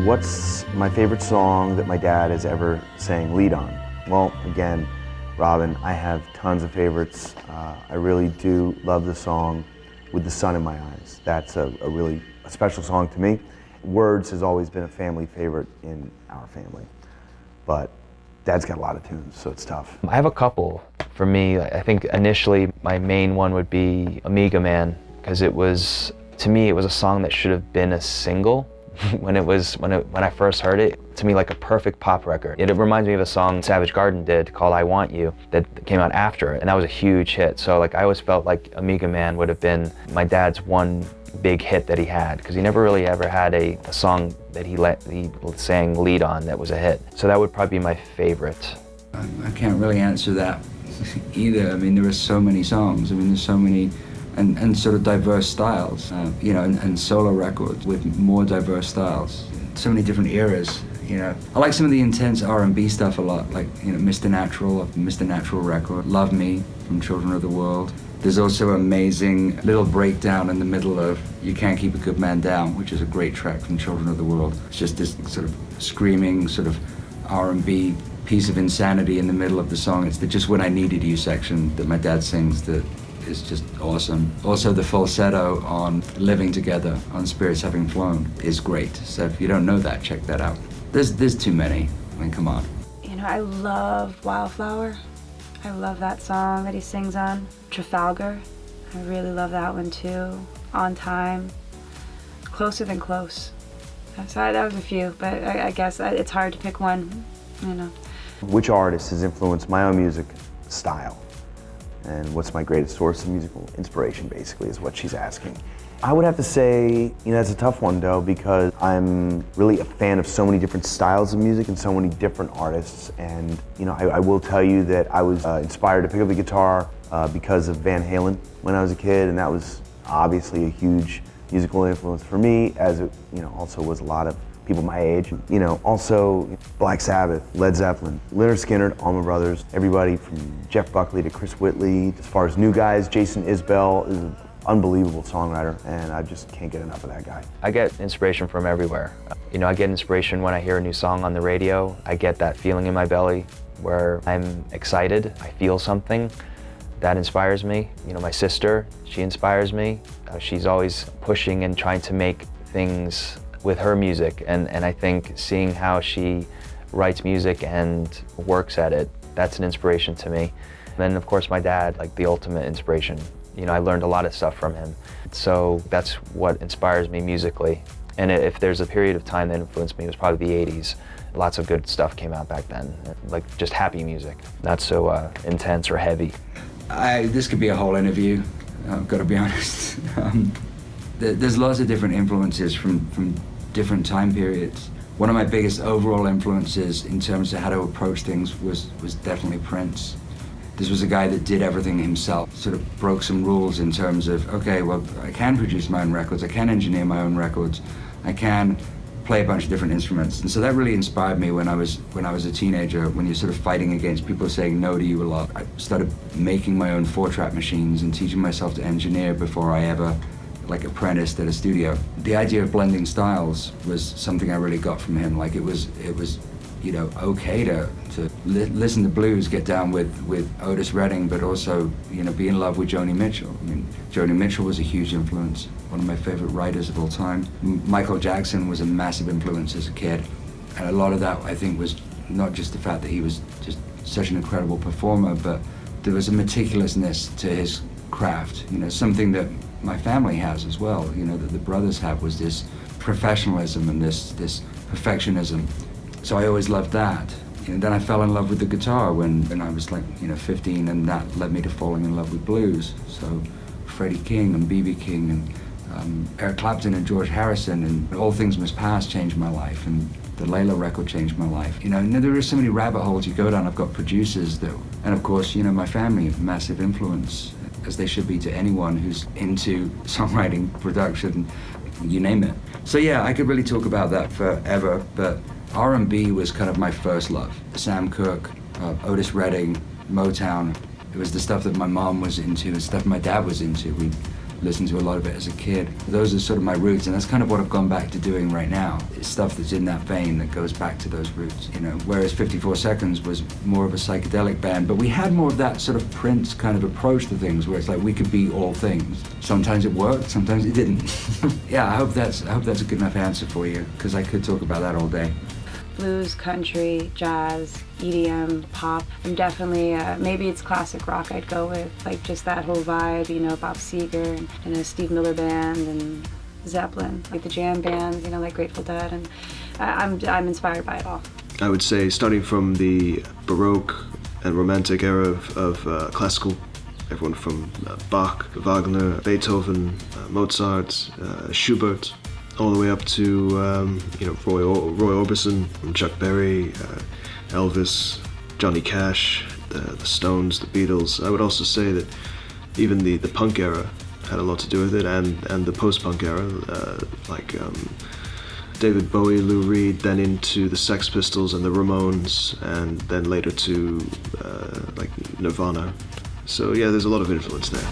What's my favorite song that my dad has ever sang lead on? Well, again, Robin, I have tons of favorites. I really do love the song With the Sun in My Eyes. That's a really special song to me. Words has always been a family favorite in our family, but Dad's got a lot of tunes, so it's tough. I have a couple. For me, I think initially my main one would be Amiga Man, because to me, it was a song that should have been a single when I first heard it. To me, like a perfect pop record. It reminds me of a song Savage Garden did called I Want You that came out after it, and that was a huge hit. So like I always felt like Amiga Man would have been my dad's one big hit that he had, because he never really ever had a song that he sang lead on that was a hit. So that would probably be my favorite. I can't really answer that either. I mean, there are so many songs. I mean, there's so many and sort of diverse styles, you know, and solo records with more diverse styles. So many different eras, you know. I like some of the intense R&B stuff a lot, like, you know, Mr. Natural record, Love Me from Children of the World. There's also an amazing little breakdown in the middle of You Can't Keep a Good Man Down, which is a great track from Children of the World. It's just this sort of screaming sort of R&B piece of insanity in the middle of the song. It's the Just When I Needed You section that my dad sings that is just awesome. Also the falsetto on Living Together on Spirits Having Flown is great. So if you don't know that, check that out. There's too many. I mean, come on. You know, I love Wildflower. I love that song that he sings on. Trafalgar, I really love that one too. On Time, Closer Than Close. So that was a few, but I guess it's hard to pick one, you know. Which artist has influenced my own music style? And what's my greatest source of musical inspiration, basically, is what she's asking. I would have to say, you know, that's a tough one, though, because I'm really a fan of so many different styles of music and so many different artists. And, you know, I will tell you that I was inspired to pick up the guitar because of Van Halen when I was a kid, and that was obviously a huge musical influence for me, as it, you know, also was a lot of people my age. You know, also Black Sabbath, Led Zeppelin, Lynyrd Skynyrd, Allman Brothers, everybody from Jeff Buckley to Chris Whitley. As far as new guys, Jason Isbell is an unbelievable songwriter, and I just can't get enough of that guy. I get inspiration from everywhere. You know, I get inspiration when I hear a new song on the radio. I get that feeling in my belly where I'm excited, I feel something. That inspires me. You know, my sister, she inspires me. She's always pushing and trying to make things with her music, and I think seeing how she writes music and works at it, that's an inspiration to me. And then of course my dad, like the ultimate inspiration. You know, I learned a lot of stuff from him. So that's what inspires me musically. And if there's a period of time that influenced me, it was probably the 80s. Lots of good stuff came out back then, like just happy music, not so intense or heavy. This could be a whole interview, I've got to be honest. There's lots of different influences from different time periods. One of my biggest overall influences in terms of how to approach things was definitely Prince. This was a guy that did everything himself, sort of broke some rules in terms of, okay, well, I can produce my own records, I can engineer my own records, I can play a bunch of different instruments. And so that really inspired me when I was a teenager, when you're sort of fighting against people saying no to you a lot. I started making my own 4-track machines and teaching myself to engineer before I ever apprenticed at a studio. The idea of blending styles was something I really got from him. Like it was, you know, okay to listen to blues, get down with Otis Redding, but also, you know, be in love with Joni Mitchell. I mean, Joni Mitchell was a huge influence, one of my favorite writers of all time. Michael Jackson was a massive influence as a kid. And a lot of that, I think, was not just the fact that he was just such an incredible performer, but there was a meticulousness to his craft, you know, something that my family has as well, you know, that the brothers have, was this professionalism and this perfectionism. So I always loved that. And then I fell in love with the guitar when I was like, you know, 15, and that led me to falling in love with blues. So Freddie King and B.B. King and Eric Clapton and George Harrison and All Things Must Pass changed my life, and the Layla record changed my life. You know, and there are so many rabbit holes you go down. I've got producers that, and of course, you know, my family, massive influence, as they should be to anyone who's into songwriting, production, you name it. So yeah, I could really talk about that forever, but R&B was kind of my first love. Sam Cooke, Otis Redding, Motown. It was the stuff that my mom was into, the stuff my dad was into. We listened to a lot of it as a kid. Those are sort of my roots, and that's kind of what I've gone back to doing right now. It's stuff that's in that vein that goes back to those roots, you know. Whereas 54 Seconds was more of a psychedelic band, but we had more of that sort of Prince kind of approach to things, where it's like we could be all things. Sometimes it worked, sometimes it didn't. Yeah, I hope that's a good enough answer for you, because I could talk about that all day. Blues, country, jazz, EDM, pop. I'm definitely, maybe it's classic rock I'd go with, like just that whole vibe, you know, Bob Seger and a Steve Miller Band and Zeppelin, like the jam bands, you know, like Grateful Dead, and I'm inspired by it all. I would say starting from the Baroque and Romantic era of classical, everyone from Bach, Wagner, Beethoven, Mozart, Schubert, all the way up to Roy Orbison, Chuck Berry, Elvis, Johnny Cash, the Stones, the Beatles. I would also say that even the punk era had a lot to do with it, and the post-punk era, like David Bowie, Lou Reed, then into the Sex Pistols and the Ramones, and then later to like Nirvana. So yeah, there's a lot of influence there.